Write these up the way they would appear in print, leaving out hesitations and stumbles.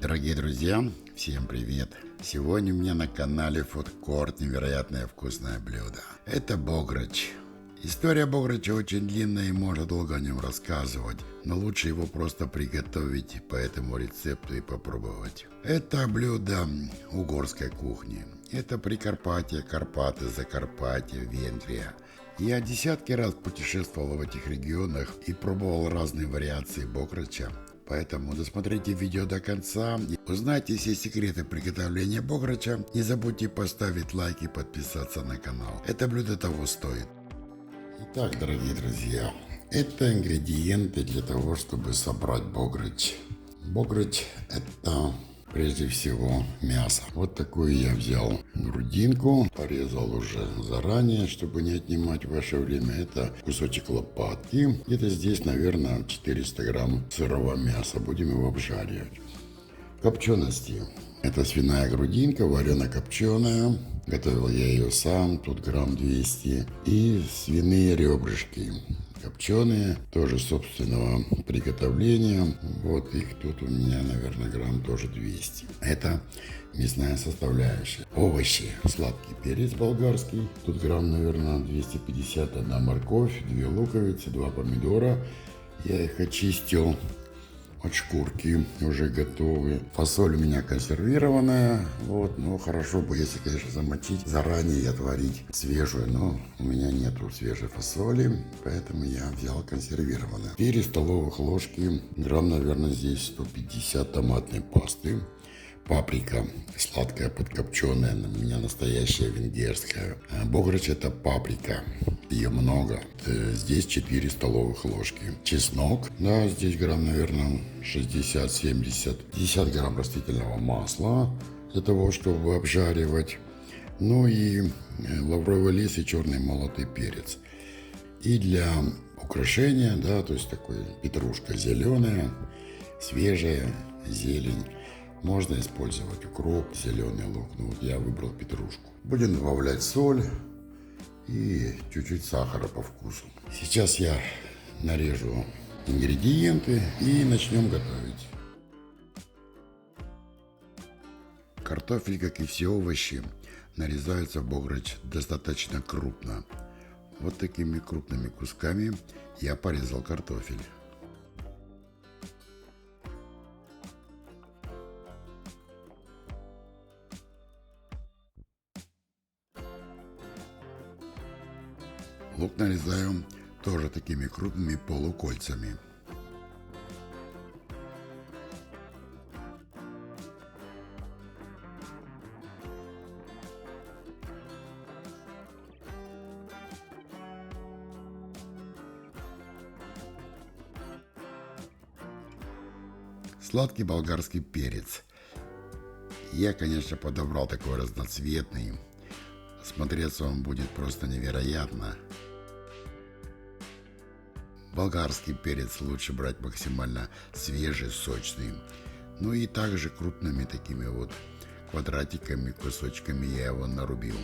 Дорогие друзья, всем привет! Сегодня у меня на канале Фудкорт невероятное вкусное блюдо. Это бограч. История бограча очень длинная и можно долго о нем рассказывать, но лучше его просто приготовить по этому рецепту и попробовать. Это блюдо угорской кухни. Это Прикарпатье, Карпаты, Закарпатье, Венгрия. Я десятки раз путешествовал в этих регионах и пробовал разные вариации бограча. Поэтому досмотрите видео до конца и узнайте все секреты приготовления бограча. Не забудьте поставить лайк и подписаться на канал. Это блюдо того стоит. Итак, дорогие друзья, это ингредиенты для того, чтобы собрать бограч. Бограч — это прежде всего мясо. Вот такую я взял грудинку, порезал уже заранее, чтобы не отнимать ваше время. Это кусочек лопатки. Где-то здесь, наверное, 400 грамм сырого мяса. Будем его обжаривать. Копчености. Это свиная грудинка, варено-копченая. Готовил я ее сам, тут грамм 200. И свиные ребрышки. Копченые, тоже собственного приготовления. Вот их тут у меня, наверное, грамм тоже 200. Это мясная составляющая. Овощи. Сладкий перец болгарский. Тут грамм, наверное, 250. Одна морковь, 2 луковицы, 2 помидора. Я их очистил от шкурки, уже готовы. Фасоль у меня консервированная, вот, но хорошо бы, если, конечно, замочить заранее и отварить свежую, но у меня нету свежей фасоли, поэтому я взял консервированную. 4 столовых ложки, грамм, наверное, здесь 150 томатной пасты. Паприка сладкая, подкопченая, у меня настоящая венгерская. Бограч — это паприка, ее много. Здесь 4 столовых ложки. Чеснок, да, здесь грамм, наверное, 60-70. 50 грамм растительного масла для того, чтобы обжаривать. Ну и лавровый лист и черный молотый перец. И для украшения, да, то есть такой петрушка зеленая, свежая зелень. Можно использовать укроп, зеленый лук. Ну вот я выбрал петрушку. Будем добавлять соль и чуть-чуть сахара по вкусу. Сейчас я нарежу ингредиенты и начнем готовить. Картофель, как и все овощи, нарезаются в бограч достаточно крупно. Вот такими крупными кусками я порезал картофель. Лук нарезаю тоже такими крупными полукольцами. Сладкий болгарский перец. Я, конечно, подобрал такой разноцветный. Смотреться он будет просто невероятно. Болгарский перец лучше брать максимально свежий, сочный. Ну и также крупными такими вот квадратиками, кусочками я его нарубил.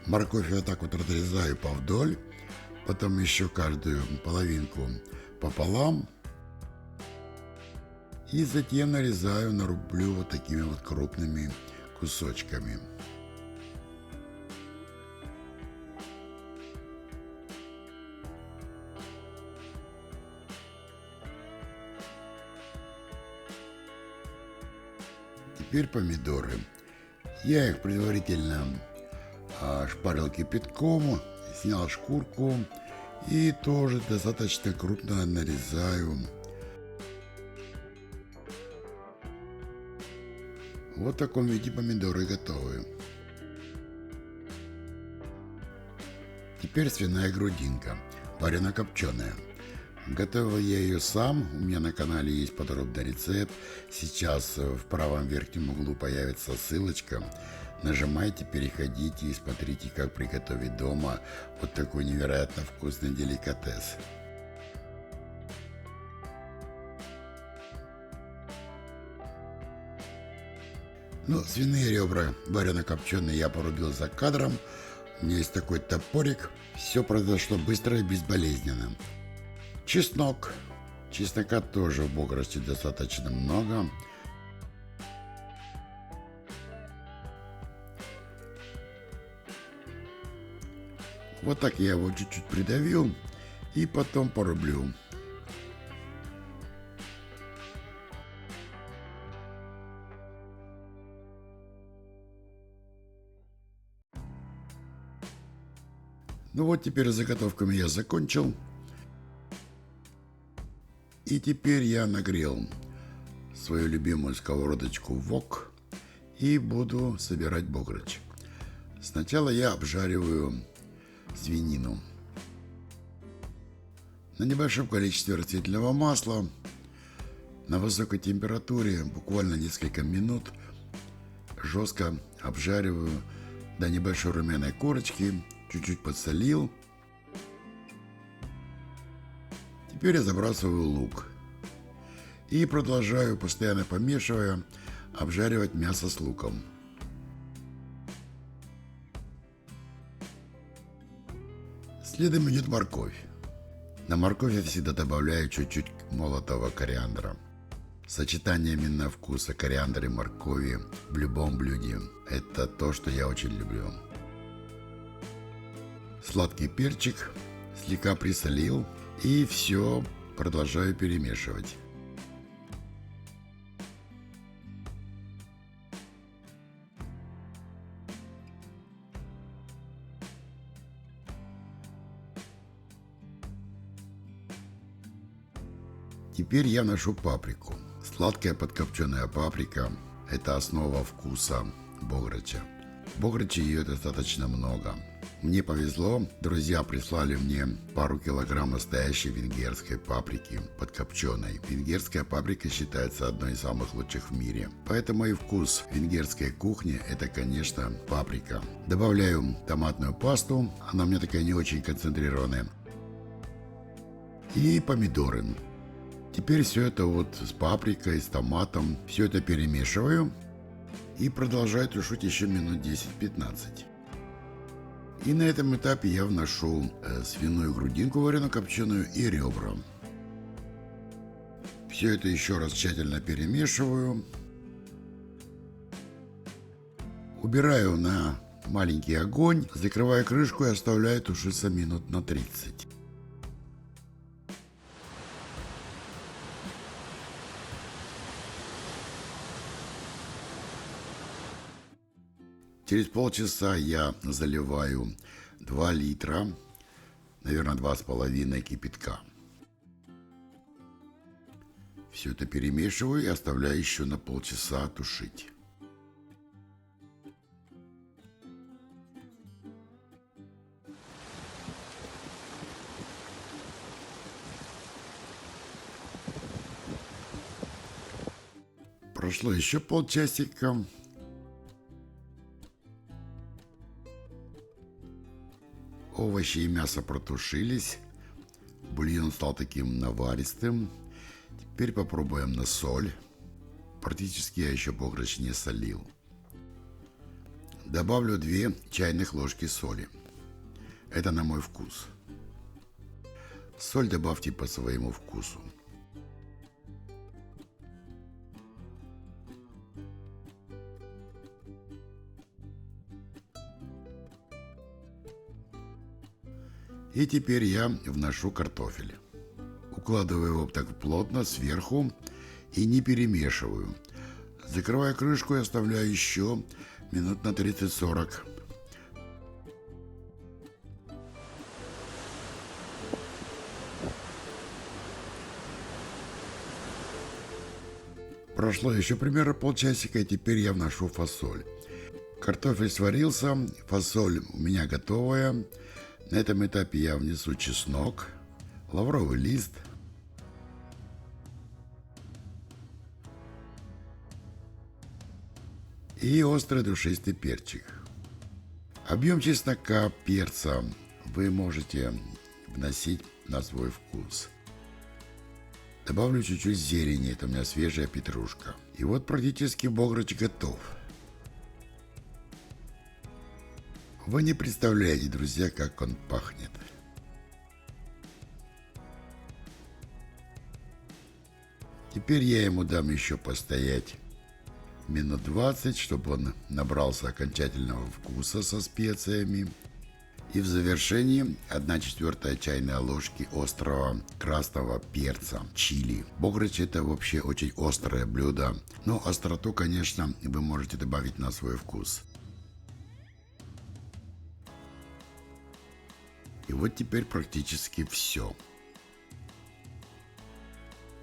Морковь я так вот разрезаю повдоль, потом еще каждую половинку пополам. И затем нарублю вот такими вот крупными кусочками. Теперь помидоры. Я их предварительно шпарил кипятком, снял шкурку и тоже достаточно крупно нарезаю. Вот в таком виде помидоры готовы. Теперь свиная грудинка, варено-копченая. Готовил я ее сам, у меня на канале есть подробный рецепт. Сейчас в правом верхнем углу появится ссылочка. Нажимайте, переходите и смотрите, как приготовить дома вот такой невероятно вкусный деликатес. Ну, свиные ребра варено-копченые я порубил за кадром. У меня есть такой топорик. Все произошло быстро и безболезненно. Чеснок. Чеснока тоже в бограче достаточно много. Вот так я его чуть-чуть придавил и потом порублю. Ну вот теперь с заготовками я закончил. И теперь я нагрел свою любимую сковородочку вок и буду собирать бограч. Сначала я обжариваю свинину на небольшом количестве растительного масла на высокой температуре, буквально несколько минут. Жестко обжариваю до небольшой румяной корочки, чуть-чуть подсолил. Теперь я забрасываю лук и продолжаю, постоянно помешивая, обжаривать мясо с луком. Следом идет морковь. На морковь я всегда добавляю чуть-чуть молотого кориандра. Сочетание именно вкуса кориандра и моркови в любом блюде – это то, что я очень люблю. Сладкий перчик, слегка присолил и все продолжаю перемешивать. Теперь я вношу паприку. Сладкая подкопченая паприка – это основа вкуса бограча. В бограче ее достаточно много. Мне повезло, друзья прислали мне пару килограмм настоящей венгерской паприки подкопченой. Венгерская паприка считается одной из самых лучших в мире. Поэтому и вкус венгерской кухни – это, конечно, паприка. Добавляю томатную пасту, она у меня такая не очень концентрированная. И помидоры. Теперь все это вот с паприкой, с томатом, все это перемешиваю и продолжаю тушить еще минут 10-15. И на этом этапе я вношу свиную грудинку варено-копченую и ребра. Все это еще раз тщательно перемешиваю. Убираю на маленький огонь, закрываю крышку и оставляю тушиться минут на 30. Через полчаса я заливаю 2 литра, наверное, 2,5 кипятка. Все это перемешиваю и оставляю еще на полчаса тушить. Прошло еще полчасика. Овощи и мясо протушились, бульон стал таким наваристым. Теперь попробуем на соль. Практически я еще бограч не солил. Добавлю 2 чайных ложки соли. Это на мой вкус. Соль добавьте по своему вкусу. И теперь я вношу картофель. Укладываю его так плотно сверху и не перемешиваю. Закрываю крышку и оставляю еще минут на 30-40. Прошло еще примерно полчасика, и теперь я вношу фасоль. Картофель сварился, фасоль у меня готовая. На этом этапе я внесу чеснок, лавровый лист, и острый душистый перчик. Объем чеснока, перца вы можете вносить на свой вкус. Добавлю чуть-чуть зелени, это у меня свежая петрушка. И вот практически бограч готов. Вы не представляете, друзья, как он пахнет. Теперь я ему дам еще постоять минут 20, чтобы он набрался окончательного вкуса со специями. И в завершении 1/4 чайной ложки острого красного перца чили. Бограч — это вообще очень острое блюдо, но остроту, конечно, вы можете добавить на свой вкус. И вот теперь практически все.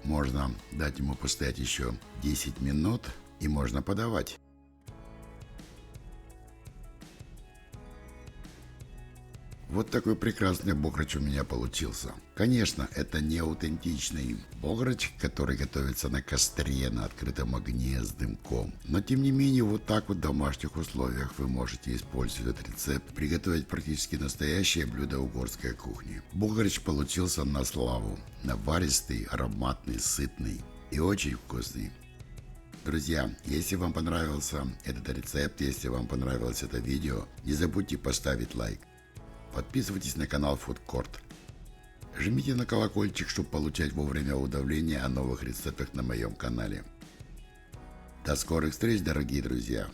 Можно дать ему постоять еще 10 минут и можно подавать. Вот такой прекрасный бограч у меня получился. Конечно, это не аутентичный бограч, который готовится на костре, на открытом огне с дымком. Но тем не менее, вот так вот в домашних условиях вы можете использовать этот рецепт, приготовить практически настоящее блюдо угорской кухни. Бограч получился на славу. Наваристый, ароматный, сытный и очень вкусный. Друзья, если вам понравился этот рецепт, если вам понравилось это видео, не забудьте поставить лайк. Подписывайтесь на канал Food Court. Жмите на колокольчик, чтобы получать вовремя уведомления о новых рецептах на моем канале. До скорых встреч, дорогие друзья!